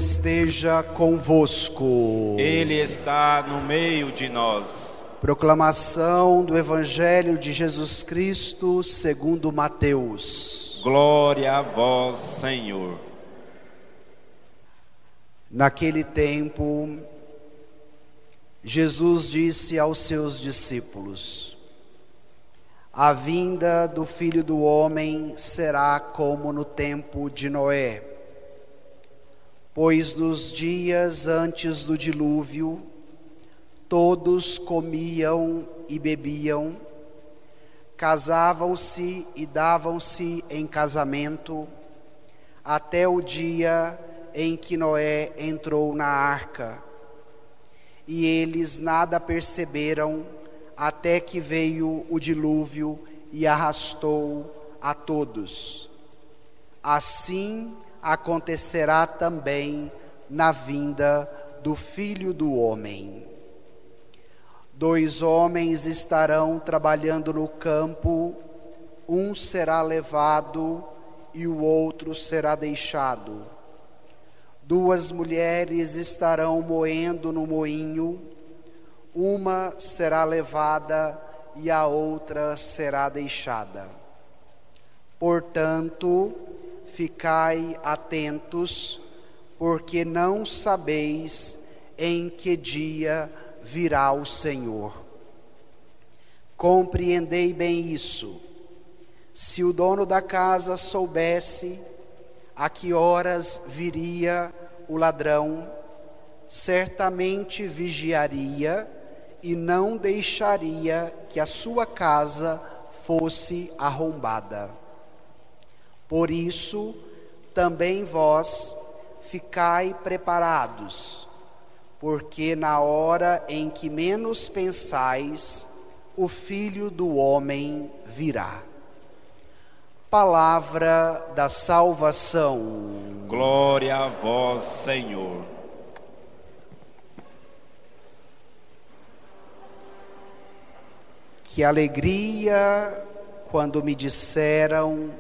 esteja convosco. Ele está no meio de nós. Proclamação do Evangelho de Jesus Cristo segundo Mateus. Glória a vós, Senhor. Naquele tempo, Jesus disse aos seus discípulos: a vinda do Filho do Homem será como no tempo de Noé. Pois nos dias antes do dilúvio, todos comiam e bebiam, casavam-se e davam-se em casamento, até o dia em que Noé entrou na arca. E eles nada perceberam, até que veio o dilúvio e arrastou a todos. Assim acontecerá também na vinda do Filho do Homem. 2 homens estarão trabalhando no campo, um será levado e o outro será deixado. 2 mulheres estarão moendo no moinho, uma será levada e a outra será deixada. Portanto, ficai atentos, porque não sabeis em que dia virá o Senhor. Compreendei bem isso. Se o dono da casa soubesse a que horas viria o ladrão, certamente vigiaria e não deixaria que a sua casa fosse arrombada. Por isso, também vós ficai preparados, porque na hora em que menos pensais, o Filho do Homem virá. Palavra da salvação. Glória a vós, Senhor. Que alegria quando me disseram: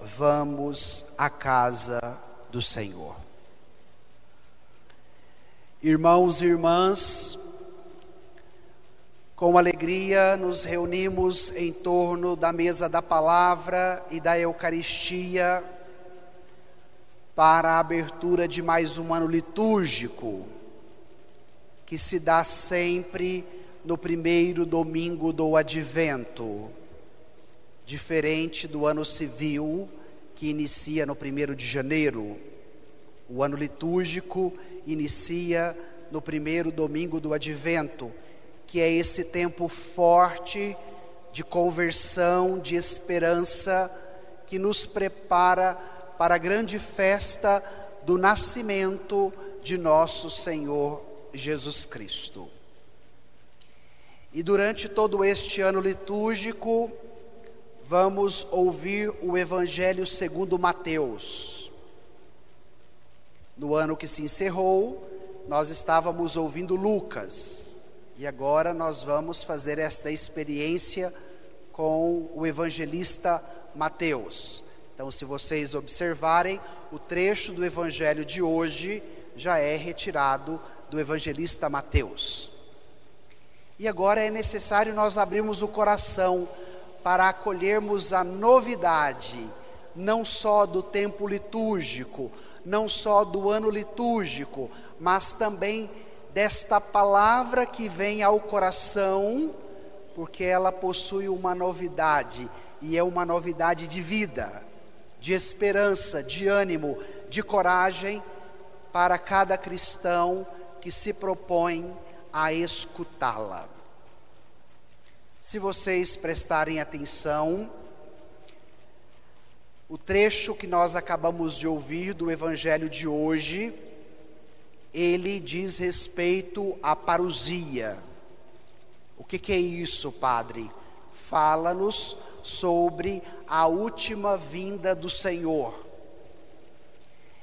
vamos à casa do Senhor. Irmãos e irmãs, com alegria nos reunimos em torno da mesa da palavra e da Eucaristia para a abertura de mais um ano litúrgico, que se dá sempre no primeiro domingo do Advento, diferente do ano civil, que inicia no 1º de janeiro. O ano litúrgico inicia no primeiro domingo do Advento, que é esse tempo forte de conversão, de esperança, que nos prepara para a grande festa do nascimento de nosso Senhor Jesus Cristo. E durante todo este ano litúrgico, vamos ouvir o Evangelho segundo Mateus. No ano que se encerrou, nós estávamos ouvindo Lucas. E agora nós vamos fazer esta experiência com o evangelista Mateus. Então, se vocês observarem, o trecho do Evangelho de hoje já é retirado do evangelista Mateus. E agora é necessário nós abrirmos o coração para acolhermos a novidade, não só do tempo litúrgico, não só do ano litúrgico, mas também desta palavra que vem ao coração, porque ela possui uma novidade, e é uma novidade de vida, de esperança, de ânimo, de coragem, para cada cristão que se propõe a escutá-la. Se vocês prestarem atenção, o trecho que nós acabamos de ouvir do Evangelho de hoje, ele diz respeito à parousia. O que é isso, Padre? Fala-nos sobre a última vinda do Senhor.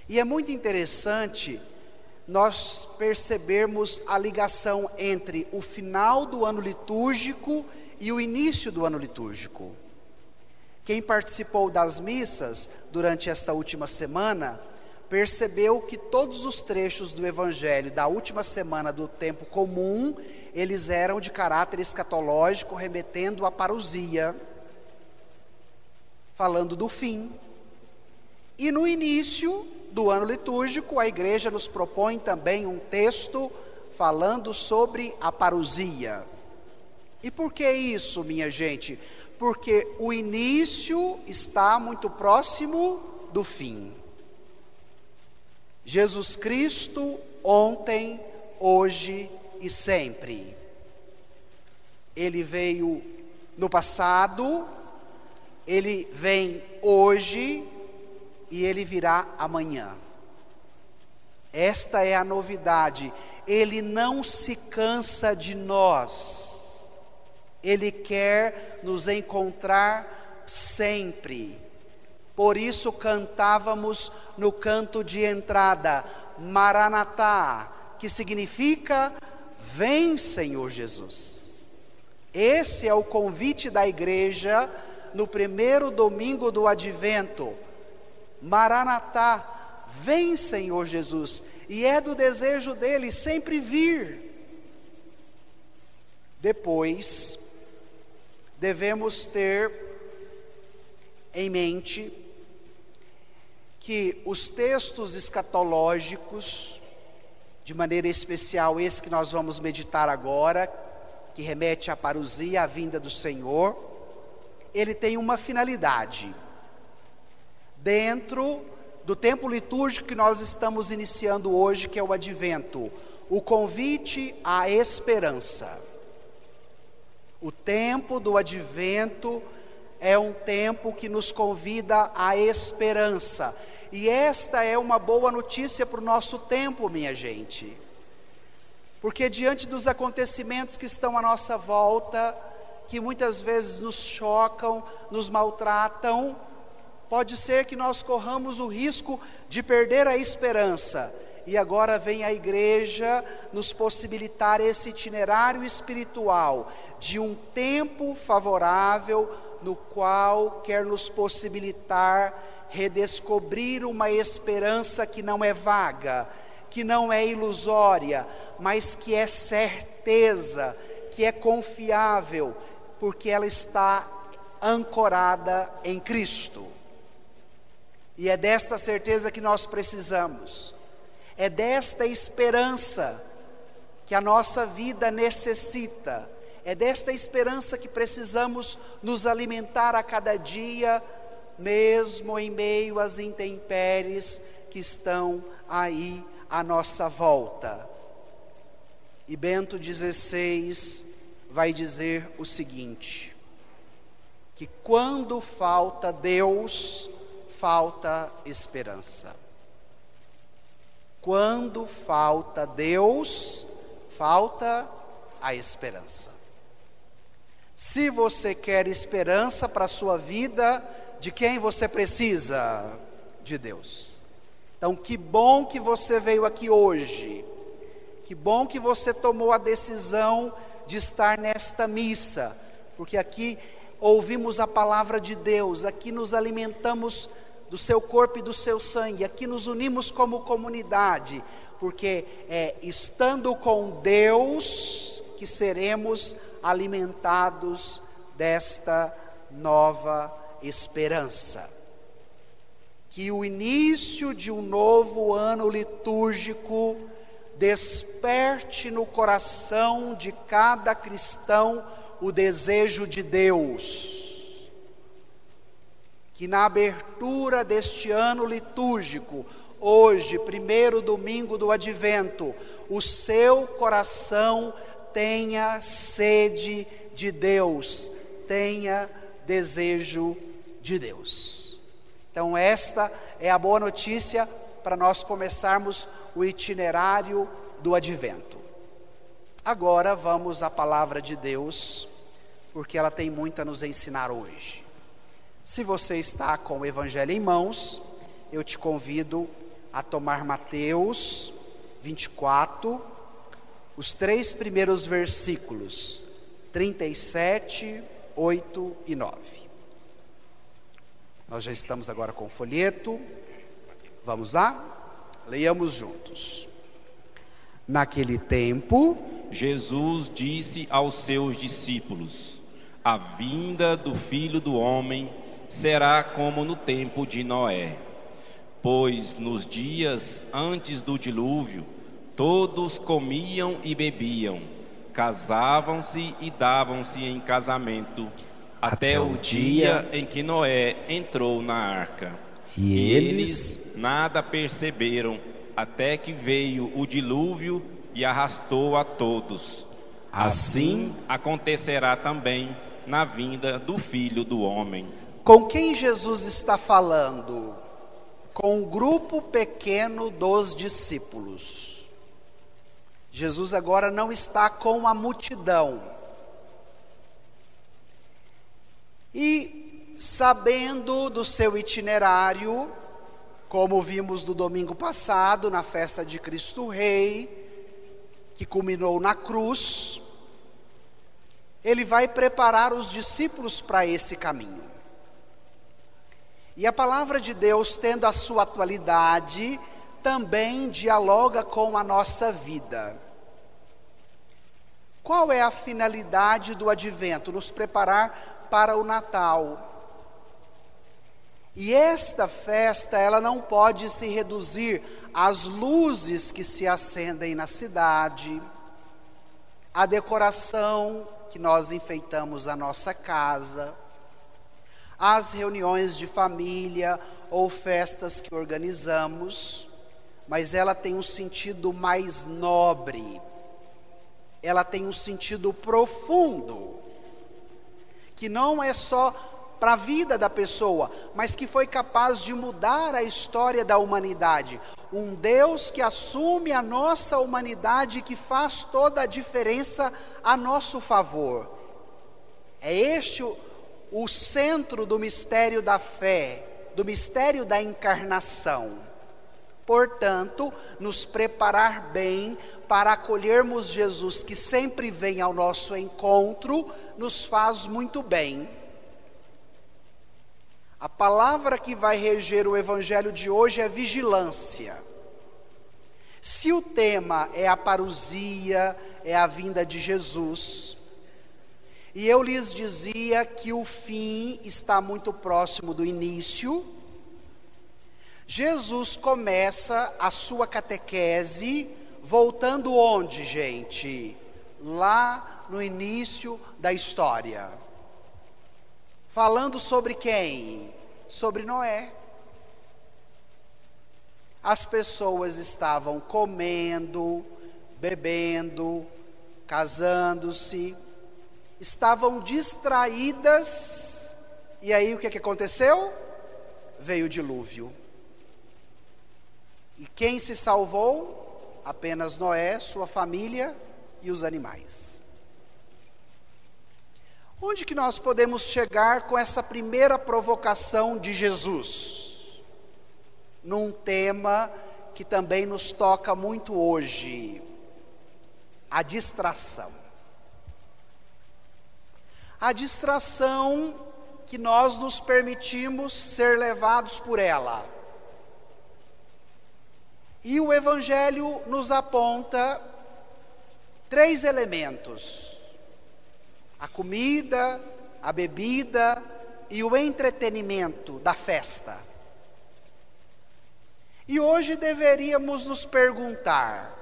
E é muito interessante nós percebermos a ligação entre o final do ano litúrgico e o início do ano litúrgico. Quem participou das missas durante esta última semana percebeu que todos os trechos do Evangelho da última semana do tempo comum, eles eram de caráter escatológico, remetendo à parousia, falando do fim. E no início do ano litúrgico, a igreja nos propõe também um texto falando sobre a parousia. E por que isso, minha gente? Porque o início está muito próximo do fim. Jesus Cristo, ontem, hoje e sempre. Ele veio no passado, ele vem hoje e ele virá amanhã. Esta é a novidade. Ele não se cansa de nós. Ele quer nos encontrar sempre. Por isso cantávamos no canto de entrada, Maranatá, que significa, vem Senhor Jesus. Esse é o convite da igreja no primeiro domingo do Advento. Maranatá, vem Senhor Jesus. E é do desejo dele sempre vir. Depois, devemos ter em mente que os textos escatológicos, de maneira especial esse que nós vamos meditar agora, que remete à parousia, à vinda do Senhor, ele tem uma finalidade. Dentro do tempo litúrgico que nós estamos iniciando hoje, que é o Advento, o convite à esperança. O tempo do Advento é um tempo que nos convida à esperança. E esta é uma boa notícia para o nosso tempo, minha gente. Porque diante dos acontecimentos que estão à nossa volta, que muitas vezes nos chocam, nos maltratam, pode ser que nós corramos o risco de perder a esperança. E agora vem a igreja nos possibilitar esse itinerário espiritual de um tempo favorável, no qual quer nos possibilitar redescobrir uma esperança que não é vaga, que não é ilusória, mas que é certeza, que é confiável, porque ela está ancorada em Cristo. E é desta certeza que nós precisamos, é desta esperança que a nossa vida necessita, é desta esperança que precisamos nos alimentar a cada dia, mesmo em meio às intempéries que estão aí à nossa volta. E Bento XVI vai dizer o seguinte, que quando falta Deus, falta esperança. Quando falta Deus, falta a esperança. Se você quer esperança para a sua vida, de quem você precisa? De Deus. Então, que bom que você veio aqui hoje. Que bom que você tomou a decisão de estar nesta missa. Porque aqui ouvimos a palavra de Deus, aqui nos alimentamos do seu corpo e do seu sangue, aqui nos unimos como comunidade, porque é estando com Deus que seremos alimentados desta nova esperança. Que o início de um novo ano litúrgico desperte no coração de cada cristão o desejo de Deus. Que na abertura deste ano litúrgico, hoje, primeiro domingo do Advento, o seu coração tenha sede de Deus, tenha desejo de Deus. Então esta é a boa notícia para nós começarmos o itinerário do Advento. Agora vamos à palavra de Deus, porque ela tem muito a nos ensinar hoje. Se você está com o Evangelho em mãos, eu te convido a tomar Mateus 24, os 3 primeiros versículos, 37, 8 e 9. Nós já estamos agora com o folheto, vamos lá? Leiamos juntos. Naquele tempo, Jesus disse aos seus discípulos: a vinda do Filho do Homem será como no tempo de Noé. Pois nos dias antes do dilúvio, todos comiam e bebiam, casavam-se e davam-se em casamento, até o dia em que Noé entrou na arca. E eles nada perceberam, até que veio o dilúvio e arrastou a todos. Assim acontecerá também na vinda do Filho do Homem. Com quem Jesus está falando? Com um grupo pequeno dos discípulos. Jesus agora não está com a multidão. E sabendo do seu itinerário, como vimos no domingo passado, na festa de Cristo Rei, que culminou na cruz, ele vai preparar os discípulos para esse caminho. E a palavra de Deus, tendo a sua atualidade, também dialoga com a nossa vida. Qual é a finalidade do advento? Nos preparar para o Natal. E esta festa, ela não pode se reduzir às luzes que se acendem na cidade, à decoração que nós enfeitamos a nossa casa, às reuniões de família ou festas que organizamos, mas ela tem um sentido mais nobre, ela tem um sentido profundo, que não é só para a vida da pessoa, mas que foi capaz de mudar a história da humanidade. Um Deus que assume a nossa humanidade e que faz toda a diferença a nosso favor. É este o centro do mistério da fé, do mistério da encarnação. Portanto, nos preparar bem para acolhermos Jesus, que sempre vem ao nosso encontro, nos faz muito bem. A palavra que vai reger o evangelho de hoje é vigilância. Se o tema é a parousia, é a vinda de Jesus, e eu lhes dizia que o fim está muito próximo do início, Jesus começa a sua catequese voltando onde, gente? Lá no início da história. Falando sobre quem? Sobre Noé. As pessoas estavam comendo, bebendo, casando-se, estavam distraídas, e aí o que aconteceu? Veio o dilúvio. E quem se salvou? Apenas Noé, sua família e os animais. Onde que nós podemos chegar com essa primeira provocação de Jesus? Num tema que também nos toca muito hoje, a distração. A distração que nós nos permitimos ser levados por ela. E o Evangelho nos aponta 3 elementos: a comida, a bebida e o entretenimento da festa. E hoje deveríamos nos perguntar: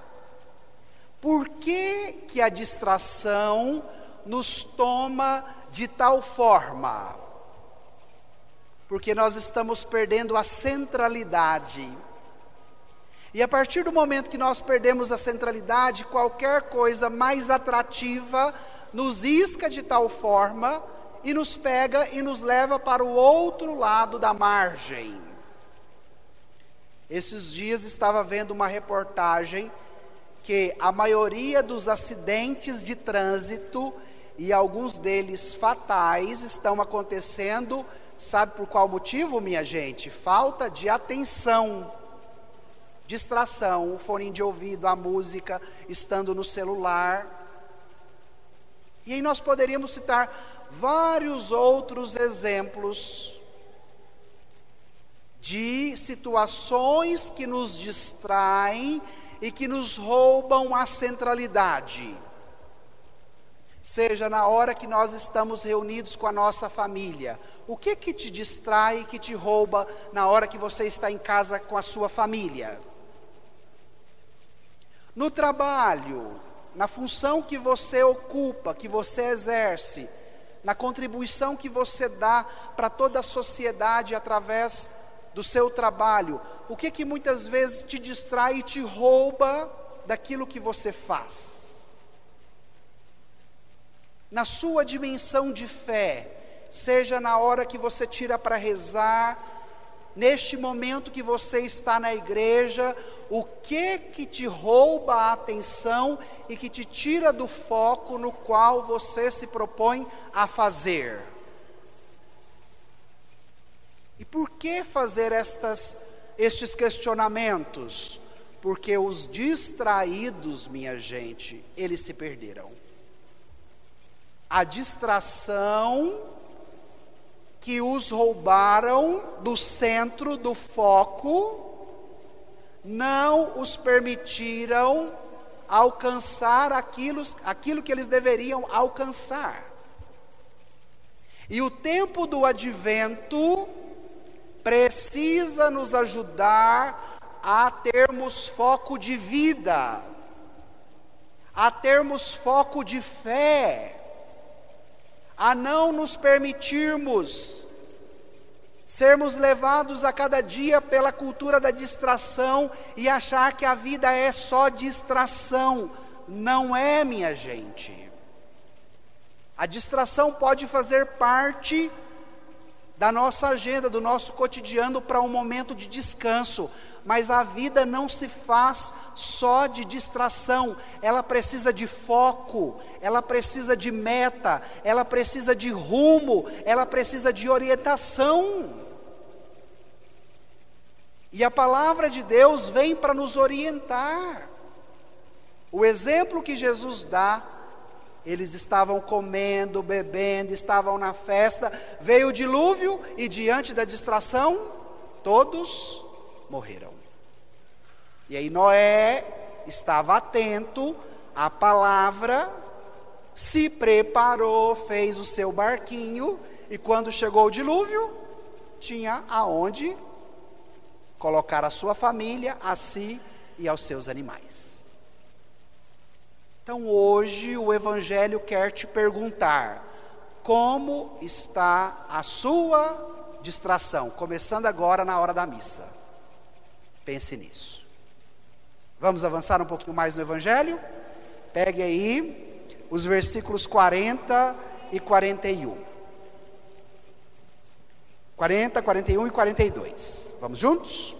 por que a distração nos toma de tal forma? Porque nós estamos perdendo a centralidade. E a partir do momento que nós perdemos a centralidade, qualquer coisa mais atrativa nos isca de tal forma e nos pega e nos leva para o outro lado da margem. Esses dias estava vendo uma reportagem que a maioria dos acidentes de trânsito, e alguns deles fatais, estão acontecendo, sabe por qual motivo, minha gente? Falta de atenção, distração, o fone de ouvido, a música, estando no celular. E aí nós poderíamos citar vários outros exemplos. de situações que nos distraem e que nos roubam a centralidade. Seja na hora que nós estamos reunidos com a nossa família, o que te distrai, que te rouba na hora que você está em casa com a sua família? No trabalho, na função que você ocupa, que você exerce, na contribuição que você dá para toda a sociedade através do seu trabalho, o que muitas vezes te distrai e te rouba daquilo que você faz? Na sua dimensão de fé, seja na hora que você tira para rezar, neste momento que você está na igreja, o que te rouba a atenção e que te tira do foco no qual você se propõe a fazer? E por que fazer estes questionamentos? Porque os distraídos, minha gente, eles se perderam. A distração que os roubaram do centro, do foco, não os permitiram alcançar aquilo que eles deveriam alcançar. E o tempo do advento precisa nos ajudar a termos foco de vida, a termos foco de fé, a não nos permitirmos sermos levados a cada dia pela cultura da distração e achar que a vida é só distração. Não é, minha gente. A distração pode fazer parte da nossa agenda, do nosso cotidiano para um momento de descanso, mas a vida não se faz só de distração, ela precisa de foco, ela precisa de meta, ela precisa de rumo, ela precisa de orientação. E a palavra de Deus vem para nos orientar. O exemplo que Jesus dá, eles estavam comendo, bebendo, estavam na festa, veio o dilúvio e diante da distração, todos morreram. E aí Noé estava atento à palavra, se preparou, fez o seu barquinho, e quando chegou o dilúvio, tinha aonde colocar a sua família, a si e aos seus animais. Então hoje o Evangelho quer te perguntar, como está a sua distração? Começando agora na hora da missa. Pense nisso. Vamos avançar um pouquinho mais no Evangelho? Pegue aí os versículos 40 e 41. 40, 41 e 42. Vamos juntos?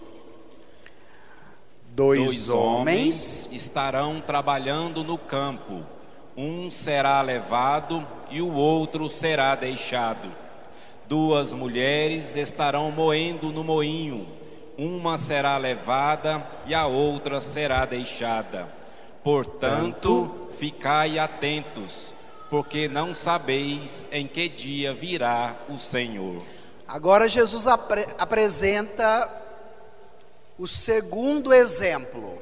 Dois homens estarão trabalhando no campo. Um será levado e o outro será deixado. Duas mulheres estarão moendo no moinho. Uma será levada e a outra será deixada. Portanto, ficai atentos, porque não sabeis em que dia virá o Senhor. Agora Jesus apresenta o segundo exemplo.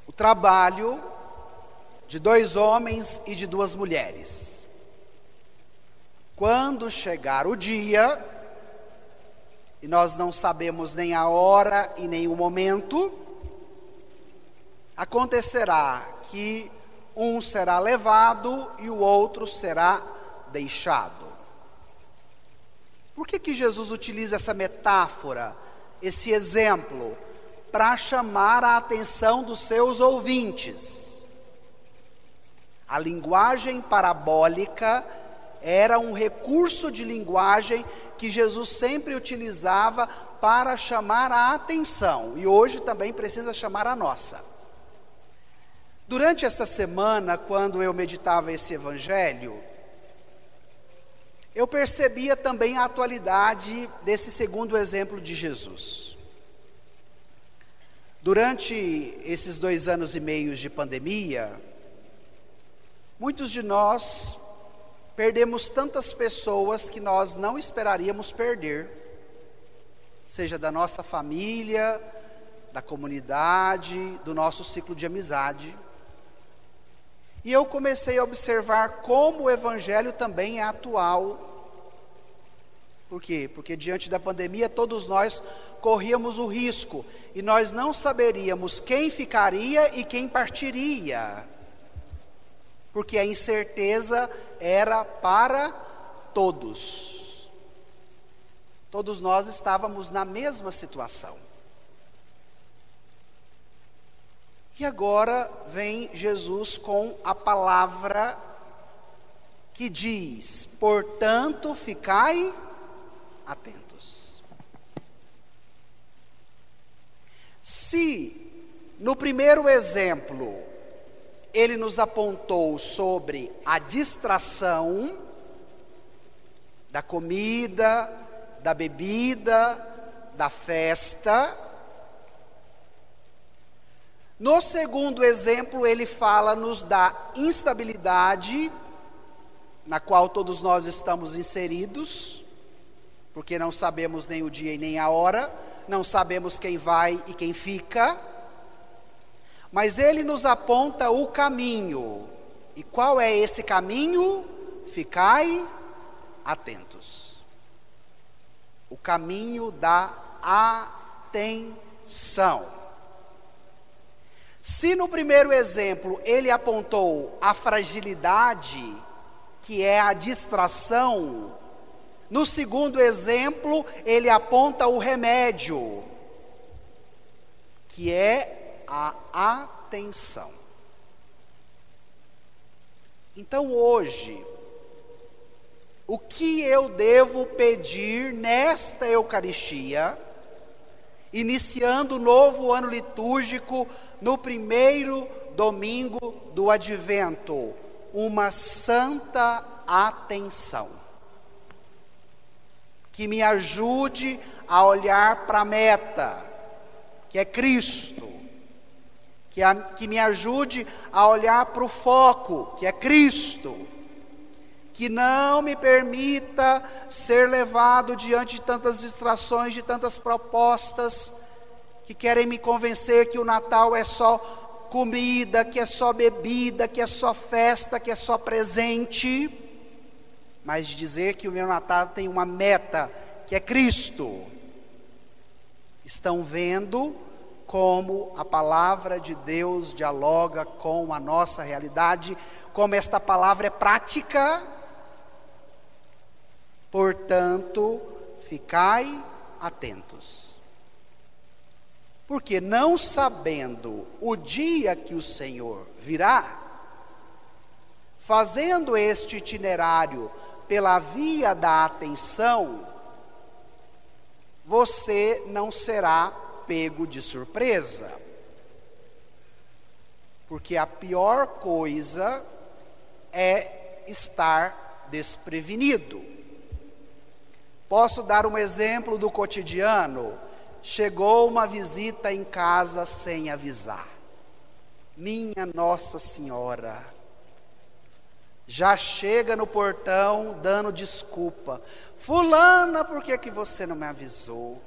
O trabalho de dois homens e de duas mulheres. Quando chegar o dia, e nós não sabemos nem a hora e nem o momento, acontecerá que um será levado e o outro será deixado. Por que Jesus utiliza essa metáfora, esse exemplo, para chamar a atenção dos seus ouvintes? A linguagem parabólica era um recurso de linguagem que Jesus sempre utilizava para chamar a atenção, e hoje também precisa chamar a nossa. Durante essa semana, quando eu meditava esse evangelho, eu percebia também a atualidade desse segundo exemplo de Jesus. Durante esses 2 anos e meio de pandemia, muitos de nós perdemos tantas pessoas que nós não esperaríamos perder. seja da nossa família, da comunidade, do nosso ciclo de amizade. E eu comecei a observar como o Evangelho também é atual. Por quê? Porque diante da pandemia todos nós corríamos o risco e nós não saberíamos quem ficaria e quem partiria, porque a incerteza era para todos. Todos nós estávamos na mesma situação. E agora vem Jesus com a palavra que diz: portanto, ficai atentos. Se no primeiro exemplo ele nos apontou sobre a distração da comida, da bebida, da festa, no segundo exemplo ele fala-nos da instabilidade na qual todos nós estamos inseridos, porque não sabemos nem o dia e nem a hora, não sabemos quem vai e quem fica, mas ele nos aponta o caminho. E qual é esse caminho? Ficai atentos. O caminho da atenção. Se no primeiro exemplo ele apontou a fragilidade, que é a distração, no segundo exemplo, ele aponta o remédio, que é a atenção. Então hoje, o que eu devo pedir nesta Eucaristia, iniciando o novo ano litúrgico, no primeiro domingo do Advento? Uma santa atenção, que me ajude a olhar para a meta, que é Cristo, que me ajude a olhar para o foco, que é Cristo, que não me permita ser levado diante de tantas distrações, de tantas propostas, que querem me convencer que o Natal é só comida, que é só bebida, que é só festa, que é só presente, mas de dizer que o meu Natal tem uma meta, que é Cristo. Estão vendo como a palavra de Deus dialoga com a nossa realidade, como esta palavra é prática? Portanto, ficai atentos. Porque não sabendo o dia que o Senhor virá, fazendo este itinerário pela via da atenção, você não será pego de surpresa. Porque a pior coisa é estar desprevenido. Posso dar um exemplo do cotidiano? Chegou uma visita em casa sem avisar. Minha Nossa Senhora, já chega no portão dando desculpa. Fulana, por que você não me avisou?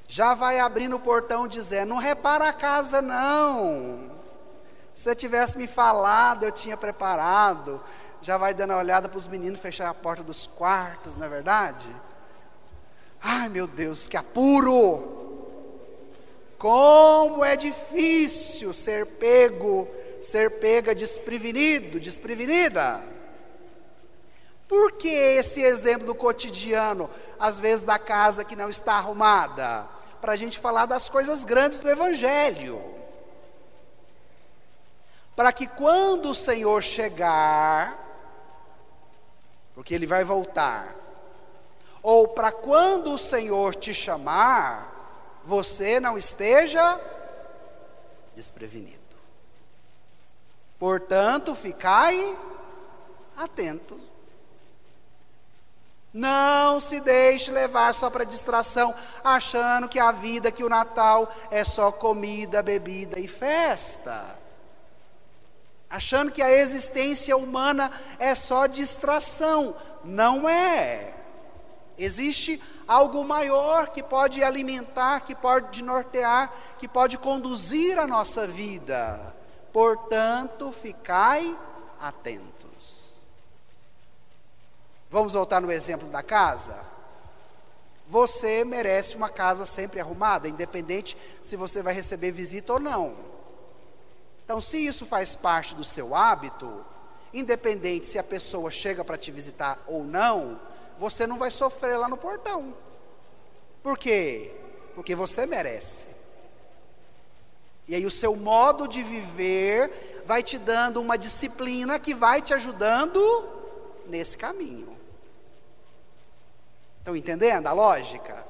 Já vai abrindo o portão dizendo: não repara a casa não. Se você tivesse me falado, eu tinha preparado. Já vai dando uma olhada para os meninos fechar a porta dos quartos, não é verdade? Ai meu Deus, que apuro! Como é difícil ser pega desprevenido, desprevenida. Por que esse exemplo do cotidiano, às vezes da casa que não está arrumada? Para a gente falar das coisas grandes do Evangelho. Para que quando o Senhor chegar, porque Ele vai voltar, ou para quando o Senhor te chamar, você não esteja desprevenido. Portanto, ficai atento. Não se deixe levar só para distração, achando que a vida, que o Natal é só comida, bebida e festa. Achando que a existência humana é só distração. Não é. Existe algo maior que pode alimentar, que pode nortear, que pode conduzir a nossa vida. Portanto, ficai atentos. Vamos voltar no exemplo da casa? Você merece uma casa sempre arrumada, independente se você vai receber visita ou não. Então, se isso faz parte do seu hábito, independente se a pessoa chega para te visitar ou não, você não vai sofrer lá no portão. Por quê? Porque você merece. E aí o seu modo de viver vai te dando uma disciplina que vai te ajudando nesse caminho. Estão entendendo a lógica?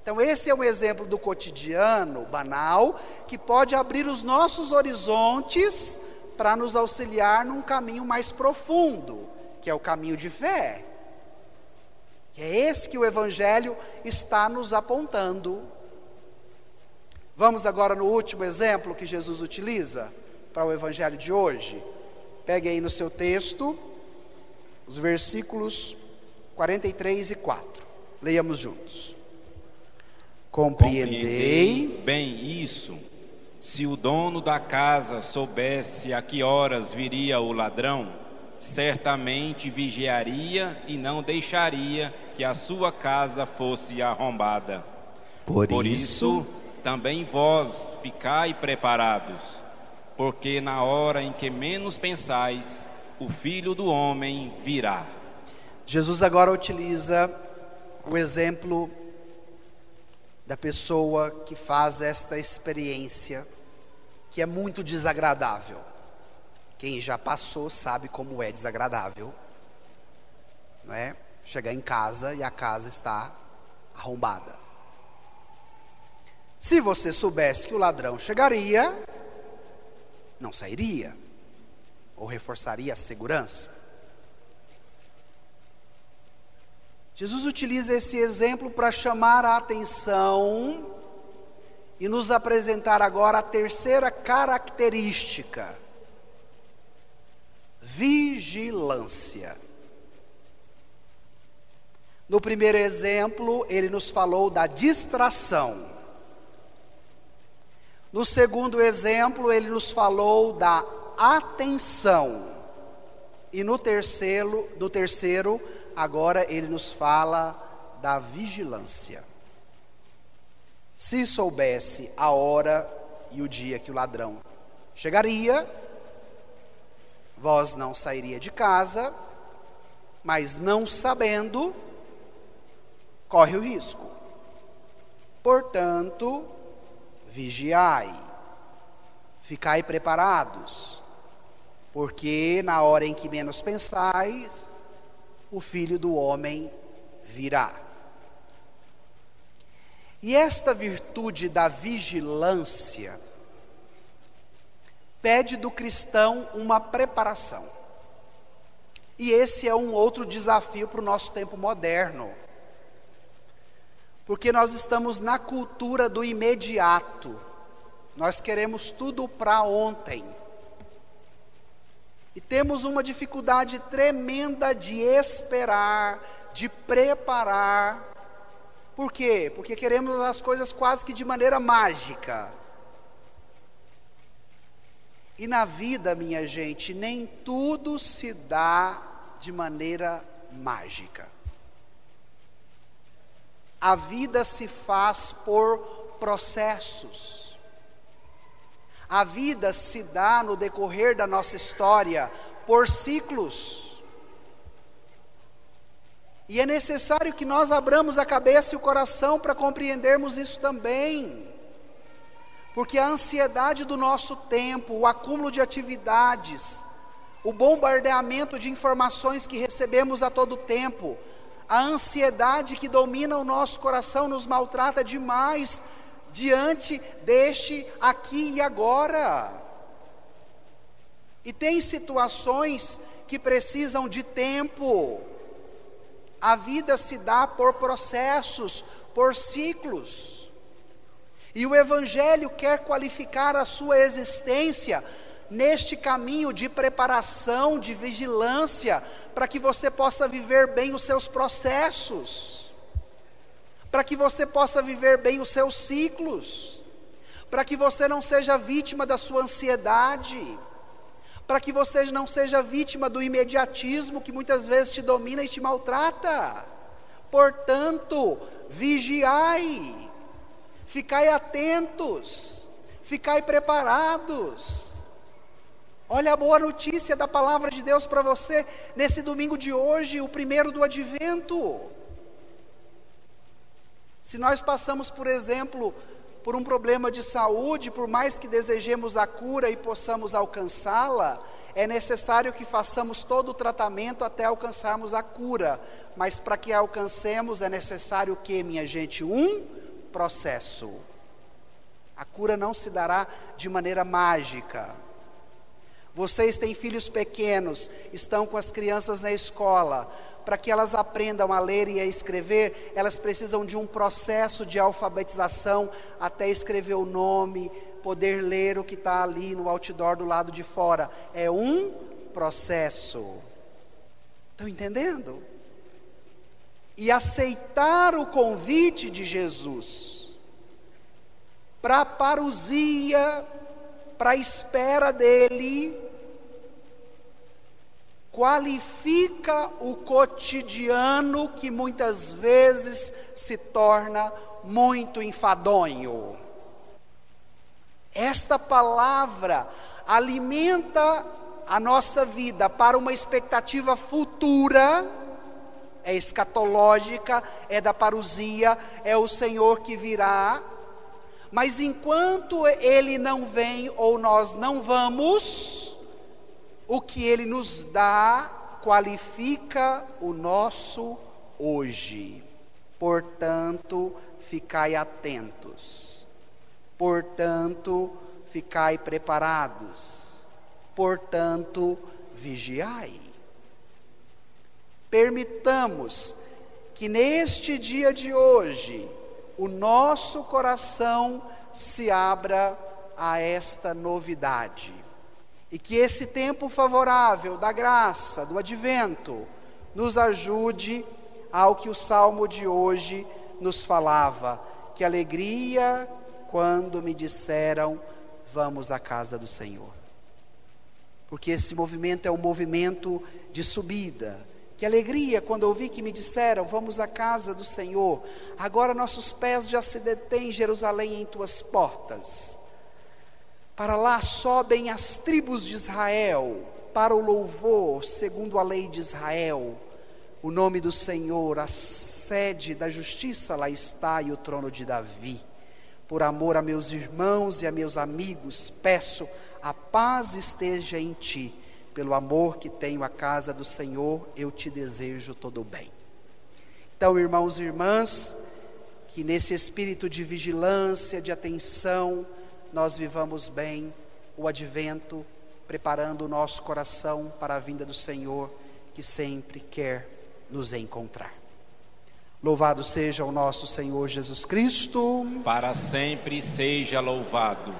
Então esse é um exemplo do cotidiano banal, que pode abrir os nossos horizontes para nos auxiliar num caminho mais profundo, que é o caminho de fé. Que é esse que o Evangelho está nos apontando. Vamos agora no último exemplo que Jesus utiliza para o Evangelho de hoje. Pegue aí no seu texto os versículos 43 e 4. Leiamos juntos. Compreendei bem isso. Se o dono da casa soubesse a que horas viria o ladrão, certamente vigiaria e não deixaria que a sua casa fosse arrombada. Por isso, também vós ficai preparados, porque na hora em que menos pensais, o Filho do Homem virá. Jesus agora utiliza o exemplo da pessoa que faz esta experiência, que é muito desagradável. Quem já passou sabe como é desagradável, não é? Chegar em casa e a casa está arrombada. Se você soubesse que o ladrão chegaria, não sairia, ou reforçaria a segurança. Jesus utiliza esse exemplo para chamar a atenção e nos apresentar agora a terceira característica: vigilância. No primeiro exemplo, ele nos falou da distração. No segundo exemplo, ele nos falou da atenção. E no terceiro, agora ele nos fala da vigilância. Se soubesse a hora e o dia que o ladrão chegaria, vós não sairia de casa, mas não sabendo, corre o risco. Portanto, vigiai, ficai preparados, porque na hora em que menos pensais, o Filho do Homem virá. E esta virtude da vigilância pede do cristão uma preparação. E esse é um outro desafio para o nosso tempo moderno. Porque nós estamos na cultura do imediato. Nós queremos tudo para ontem. E temos uma dificuldade tremenda de esperar, de preparar. Por quê? Porque queremos as coisas quase que de maneira mágica. E na vida, minha gente, nem tudo se dá de maneira mágica. A vida se faz por processos. A vida se dá no decorrer da nossa história por ciclos. E é necessário que nós abramos a cabeça e o coração para compreendermos isso também. Porque a ansiedade do nosso tempo, o acúmulo de atividades, o bombardeamento de informações que recebemos a todo tempo, a ansiedade que domina o nosso coração nos maltrata demais diante deste aqui e agora. E tem situações que precisam de tempo. A vida se dá por processos, por ciclos. E o Evangelho quer qualificar a sua existência neste caminho de preparação, de vigilância, para que você possa viver bem os seus processos. para que você possa viver bem os seus ciclos, para que você não seja vítima da sua ansiedade, para que você não seja vítima do imediatismo que muitas vezes te domina e te maltrata. Portanto, vigiai, ficai atentos, ficai preparados. Olha a boa notícia da palavra de Deus para você nesse domingo de hoje, o primeiro do Advento. Se nós passamos, por exemplo, por um problema de saúde, por mais que desejemos a cura e possamos alcançá-la, é necessário que façamos todo o tratamento até alcançarmos a cura. Mas para que alcancemos é necessário o que, minha gente? Um processo. A cura não se dará de maneira mágica. Vocês têm filhos pequenos, estão com as crianças na escola. Para que elas aprendam a ler e a escrever, elas precisam de um processo de alfabetização até escrever o nome, poder ler o que está ali no outdoor do lado de fora. É um processo. Estão entendendo? E aceitar o convite de Jesus para a parousia, para a espera dele, qualifica o cotidiano que muitas vezes se torna muito enfadonho. Esta palavra alimenta a nossa vida para uma expectativa futura, é escatológica, é da parousia, é o Senhor que virá. Mas enquanto Ele não vem ou nós não vamos, o que Ele nos dá qualifica o nosso hoje. Portanto, ficai atentos. Portanto, ficai preparados. Portanto, vigiai. Permitamos que neste dia de hoje, o nosso coração se abra a esta novidade. E que esse tempo favorável da graça, do advento, nos ajude ao que o salmo de hoje nos falava. Que alegria quando me disseram, vamos à casa do Senhor. Porque esse movimento é um movimento de subida. Que alegria quando ouvi que me disseram, vamos à casa do Senhor. Agora nossos pés já se detêm, Jerusalém, em tuas portas. Para lá sobem as tribos de Israel, para o louvor, segundo a lei de Israel. O nome do Senhor, a sede da justiça lá está e o trono de Davi. Por amor a meus irmãos e a meus amigos, peço, a paz esteja em ti. Pelo amor que tenho à casa do Senhor, eu te desejo todo o bem. Então, irmãos e irmãs, que nesse espírito de vigilância, de atenção, nós vivamos bem o advento, preparando o nosso coração para a vinda do Senhor, que sempre quer nos encontrar. Louvado seja o nosso Senhor Jesus Cristo. Para sempre seja louvado.